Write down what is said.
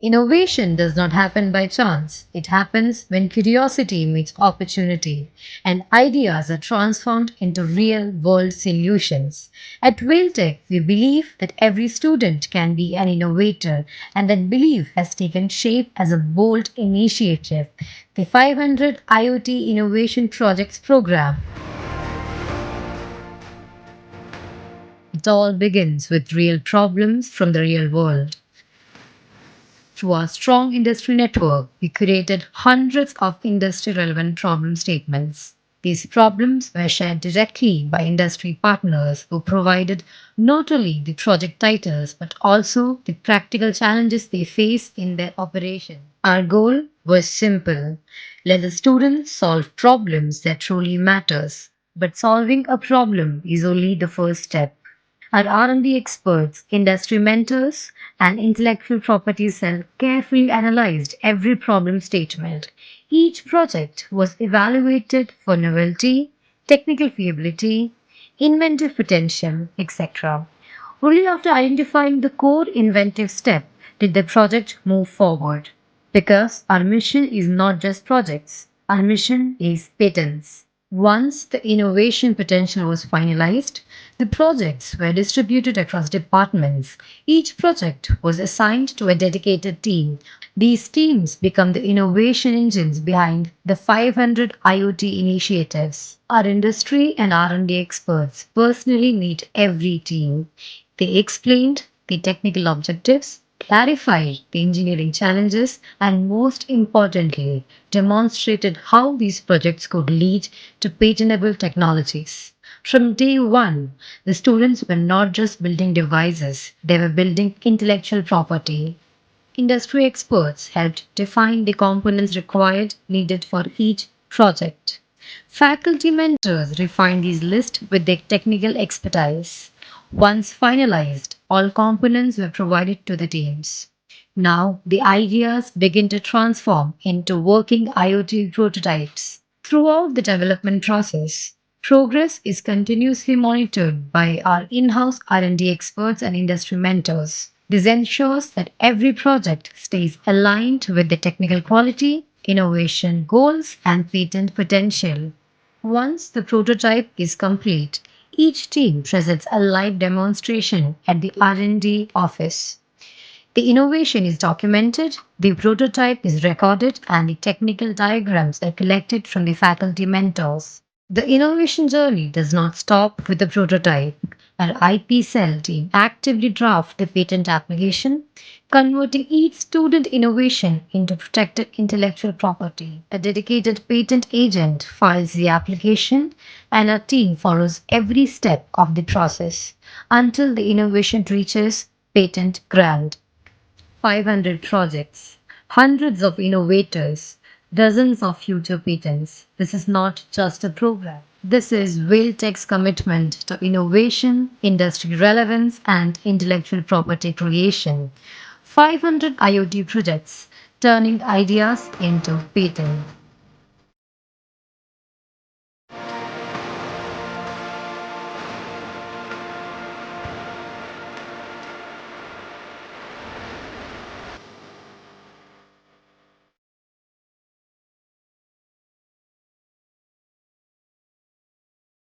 Innovation does not happen by chance. It happens when curiosity meets opportunity and ideas are transformed into real world solutions. At Vel Tech, we believe that every student can be an innovator, and that belief has taken shape as a bold initiative, the 500 IoT Innovation Projects Program. It all begins with real problems from the real world. Through our strong industry network, we created hundreds of industry relevant problem statements. These problems were shared directly by industry partners who provided not only the project titles but also the practical challenges they face in their operation. Our goal was simple: let the students solve problems that truly matters. But solving a problem is only the first step. Our R&D experts, industry mentors, and intellectual property cell carefully analyzed every problem statement. Each project was evaluated for novelty, technical feasibility, inventive potential, etc. Only after identifying the core inventive step did the project move forward. Because our mission is not just projects, our mission is patents. Once the innovation potential was finalized, the projects were distributed across departments. Each project was assigned to a dedicated team. These teams become the innovation engines behind the 500 IoT initiatives. Our industry and R&D experts personally meet every team. They explained the technical objectives, clarified the engineering challenges, and most importantly, demonstrated how these projects could lead to patentable technologies. From day one, the students were not just building devices, they were building intellectual property. Industry experts helped define the components needed for each project. Faculty mentors refined these lists with their technical expertise. Once finalized, all components were provided to the teams. Now, the ideas begin to transform into working IoT prototypes. Throughout the development process, progress is continuously monitored by our in-house R&D experts and industry mentors. This ensures that every project stays aligned with the technical quality, innovation goals, and patent potential. Once the prototype is complete, each team presents a live demonstration at the R&D office. The innovation is documented, the prototype is recorded, and the technical diagrams are collected from the faculty mentors. The innovation journey does not stop with the prototype. Our IP cell team actively draft the patent application, converting each student innovation into protected intellectual property. A dedicated patent agent files the application, and our team follows every step of the process until the innovation reaches patent grant. 500 projects, hundreds of innovators, dozens of future patents. This is not just a program. This is Vel Tech's commitment to innovation, industry relevance, and intellectual property creation. 500 IoT projects, turning ideas into patents.